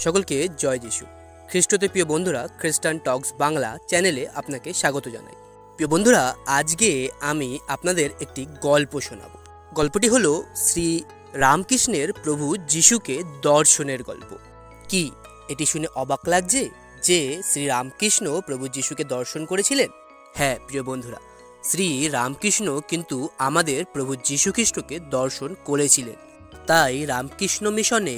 সকলকে জয় যিশু খ্রিস্টতে। প্রিয় বন্ধুরা, খ্রিস্টান টক্স বাংলা চ্যানেলে আপনাকে স্বাগত জানাই। প্রিয় বন্ধুরা, আজকে আমি আপনাদের একটি গল্প শোনাব। গল্পটি হলো শ্রী রামকৃষ্ণের প্রভু যিশুকে দর্শনের গল্প। কি এটি শুনে অবাক লাগছে যে শ্রী রামকৃষ্ণ প্রভু যিশুকে দর্শন করেছিলেন? হ্যাঁ প্রিয় বন্ধুরা, শ্রী রামকৃষ্ণ কিন্তু আমাদের প্রভু যিশু খ্রিস্টকে দর্শন করেছিলেন। তাই রামকৃষ্ণ মিশনে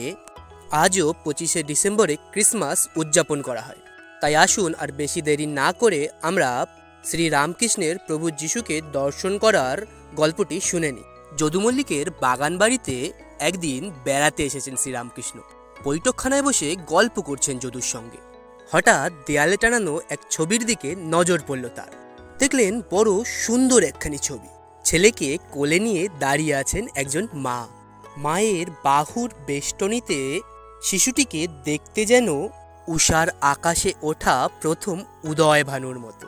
আজও 25শে ডিসেম্বরে ক্রিসমাস উদযাপন করা হয়। তাই আসুন আর বেশি দেরি না করে আমরা শ্রী রামকৃষ্ণের প্রভু যিশুকে দর্শন করার গল্পটি শুনে নিই। যদু মল্লিকের বাগান বাড়িতে একদিন বেড়াতে এসেছেন শ্রীরামকৃষ্ণ। বৈঠকখানায় বসে গল্প করছেন যদুর সঙ্গে। হঠাৎ দেয়ালে টানানো এক ছবির দিকে নজর পড়ল তার। দেখলেন বড় সুন্দর একখানি ছবি। ছেলেকে কোলে নিয়ে দাঁড়িয়ে আছেন একজন মা। মায়ের বাহুর বেষ্টনীতে শিশুটিকে দেখতে যেন উষার আকাশে ওঠা প্রথম উদয় ভানুর মতো।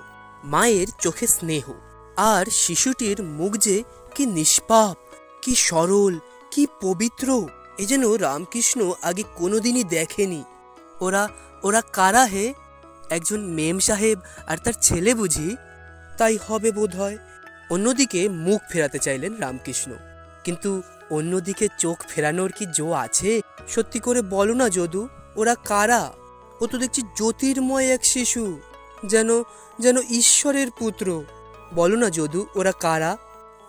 মায়ের চোখে স্নেহ, আর শিশুটির মুখ যে কি নিষ্পাপ, কি সরল, কি পবিত্র, এ যেন রামকৃষ্ণ আগে কোনোদিনই দেখেনি। ওরা কারা হে? একজন মেম সাহেব আর তার ছেলে বুঝি? তাই হবে বোধ হয়। অন্যদিকে মুখ ফেরাতে চাইলেন রামকৃষ্ণ, কিন্তু অন্যদিকে চোখ ফেরানোর কি জো আছে? সত্যি করে বলো না যদু, ওরা কারা? ও তো দেখছি জ্যোতির্ময় এক শিশু, যেন ঈশ্বরের পুত্র। বলো না যদু, ওরা কারা?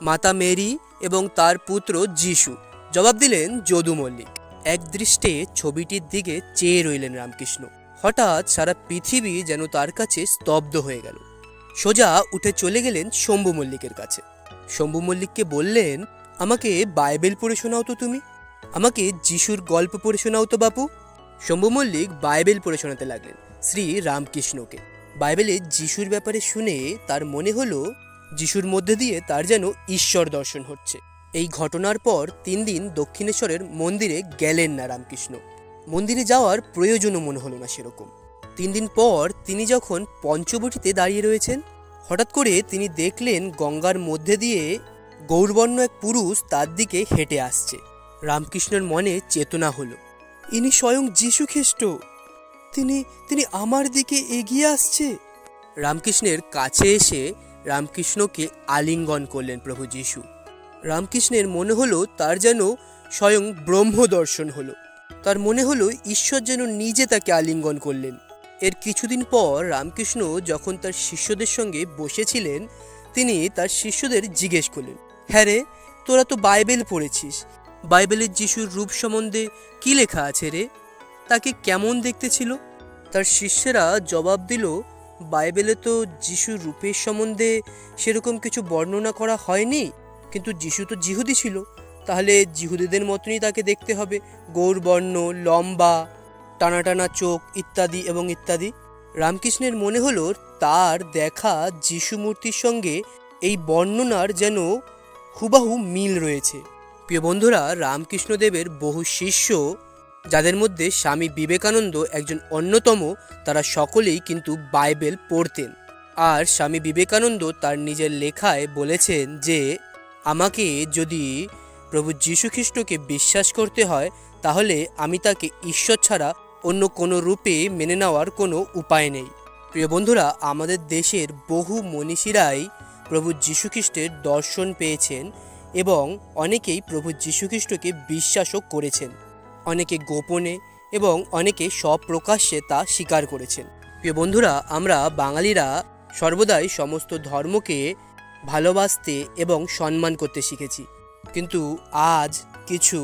মাতা মেরি এবং তার পুত্র যিশু, জবাব দিলেন যদু মল্লিক। এক দৃষ্টে ছবিটির দিকে চেয়ে রইলেন রামকৃষ্ণ। হঠাৎ সারা পৃথিবী যেন তার কাছে স্তব্ধ হয়ে গেল। সোজা উঠে চলে গেলেন শম্ভু মল্লিকের কাছে। শম্ভু মল্লিককে বললেন, আমাকে বাইবেল পড়ে শোনাও তো তুমি। আমাকে যিশুর গল্প পড়ে শোনাও তো বাপু। শম্ভু মল্লিক বাইবেল পড়ে শোনাতে লাগলেন শ্রী রামকৃষ্ণকে। বাইবেলে যিশুর ব্যাপারে শুনে তার মনে হলো যিশুর মধ্যে দিয়ে তার যেন ঈশ্বর দর্শন হচ্ছে। এই ঘটনার পর 3 দিন দক্ষিণেশ্বরের মন্দিরে গেলেন না রামকৃষ্ণ। মন্দিরে যাওয়ার প্রয়োজনও মনে হলো না সেরকম। 3 দিন পর তিনি যখন পঞ্চবটিতে দাঁড়িয়ে রয়েছেন, হঠাৎ করে তিনি দেখলেন গঙ্গার মধ্যে দিয়ে গৌরবর্ণ এক পুরুষ তার দিকে হেঁটে আসছে। রামকৃষ্ণের মনে চেতনা হলো, ইনি স্বয়ং যিশু খ্রিস্ট। তিনি আমার দিকে এগিয়ে আসছে। রামকৃষ্ণের কাছে এসে রামকৃষ্ণকে আলিঙ্গন করলেন প্রভু যিশু। রামকৃষ্ণের মনে হলো তার যেন স্বয়ং ব্রহ্ম দর্শন হলো। তার মনে হলো ঈশ্বর যেন নিজে তাকে আলিঙ্গন করলেন। এর কিছুদিন পর রামকৃষ্ণ যখন তার শিষ্যদের সঙ্গে বসেছিলেন, তিনি তার শিষ্যদের জিজ্ঞেস করলেন, হ্যাঁ রে, তোরা তো বাইবেল পড়েছিস, বাইবেলের যিশুর রূপ সম্বন্ধে কি লেখা আছে রে? তাকে কেমন দেখতে ছিল? তার শিষ্যেরা জবাব দিল, বাইবেলে তো যিশুর রূপের সম্বন্ধে সেরকম কিছু বর্ণনা করা হয়নি, কিন্তু যিশু তো জিহুদি ছিল, তাহলে জিহুদিদের মতনই তাকে দেখতে হবে, গৌরবর্ণ, লম্বা, টানা টানা চোখ, ইত্যাদি এবং ইত্যাদি। রামকৃষ্ণের মনে হলো তার দেখা যিশু মূর্তির সঙ্গে এই বর্ণনার যেন হুবাহু মিল রয়েছে। প্রিয় বন্ধুরা, রামকৃষ্ণদেবের বহু শিষ্য, যাদের মধ্যে স্বামী বিবেকানন্দ একজন অন্যতম, তারা সকলেই কিন্তু বাইবেল পড়তেন। আর স্বামী বিবেকানন্দ তার নিজের লেখায় বলেছেন যে, আমাকে যদি প্রভু যীশু খ্রিস্টকে বিশ্বাস করতে হয়, তাহলে আমি তাকে ঈশ্বর ছাড়া অন্য কোনো রূপে মেনে নেওয়ার কোনো উপায় নেই। প্রিয় বন্ধুরা, আমাদের দেশের বহু মনীষীরাই প্রভু যীশু খ্রিস্টের দর্শন পেয়েছেন এবং অনেকেই প্রভু যীশু খ্রিস্টকে বিশ্বাসও করেছেন। অনেকে গোপনে এবং অনেকে সপ্রকাশ্যে তা স্বীকার করেছেন। প্রিয় বন্ধুরা, আমরা বাঙালিরা সর্বদাই সমস্ত ধর্মকে ভালোবাসতে এবং সম্মান করতে শিখেছি, কিন্তু আজ কিছু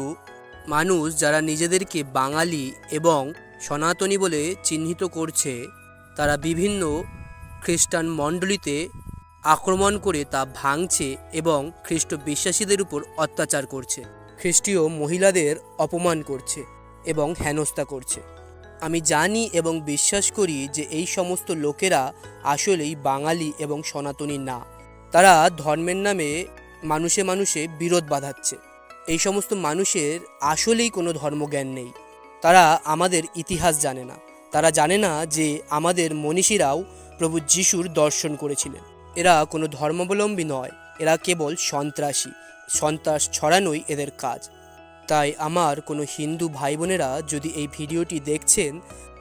মানুষ যারা নিজেদেরকে বাঙালি এবং সনাতনী বলে চিহ্নিত করছে, তারা বিভিন্ন খ্রিস্টান মণ্ডলীতে আক্রমণ করে তা ভাঙছে এবং খ্রিস্ট বিশ্বাসীদের উপর অত্যাচার করছে, খ্রিস্টীয় মহিলাদের অপমান করছে এবং হেনস্থা করছে। আমি জানি এবং বিশ্বাস করি যে এই সমস্ত লোকেরা আসলেই বাঙালি এবং সনাতনী না। তারা ধর্মের নামে মানুষে মানুষে বিরোধ বাঁধাচ্ছে। এই সমস্ত মানুষের আসলেই কোনো ধর্মজ্ঞান নেই। তারা আমাদের ইতিহাস জানে না। তারা জানে না যে আমাদের মনীষীরাও প্রভু যিশুর দর্শন করেছিলেন। এরা কোনো ধর্মাবলম্বী নয়, এরা কেবল সন্ত্রাসী। সন্ত্রাস ছড়ানোই এদের কাজ। তাই আমার কোনো হিন্দু ভাই বোনেরা যদি এই ভিডিওটি দেখছেন,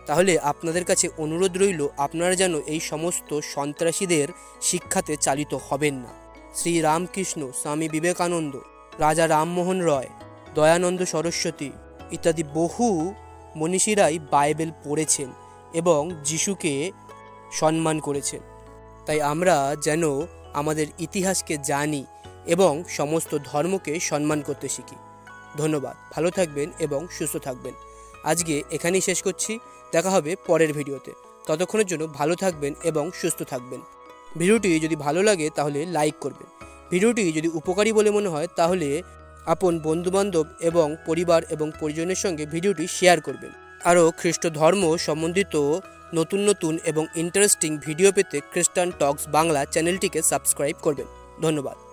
তাহলে আপনাদের কাছে অনুরোধ রইল আপনারা যেন এই সমস্ত সন্ত্রাসীদের শিক্ষাতে চালিত হবেন না। শ্রী রামকৃষ্ণ, স্বামী বিবেকানন্দ, রাজা রামমোহন রয়, দয়ানন্দ সরস্বতী ইত্যাদি বহু মনীষীরাই বাইবেল পড়েছেন এবং যিশুকে সম্মান করেছেন। তাই আমরা যেন আমাদের ইতিহাসকে জানি এবং সমস্ত ধর্মকে সম্মান করতে শিখি। ধন্যবাদ, ভালো থাকবেন এবং সুস্থ থাকবেন। আজকে এখানেই শেষ করছি, দেখা হবে পরের ভিডিওতে। ততক্ষণের জন্য ভালো থাকবেন এবং সুস্থ থাকবেন। ভিডিওটি যদি ভালো লাগে তাহলে লাইক করবেন। ভিডিওটি যদি উপকারী বলে মনে হয় তাহলে আপন বন্ধুবান্ধব এবং পরিবার এবং পরিজনের সঙ্গে ভিডিওটি শেয়ার করবেন। আরও খ্রিস্ট ধর্ম সম্বন্ধিত নতুন নতুন এবং ইন্টারেস্টিং ভিডিও পেতে খ্রিস্টান টকস বাংলা চ্যানেলটিকে সাবস্ক্রাইব করবেন। ধন্যবাদ।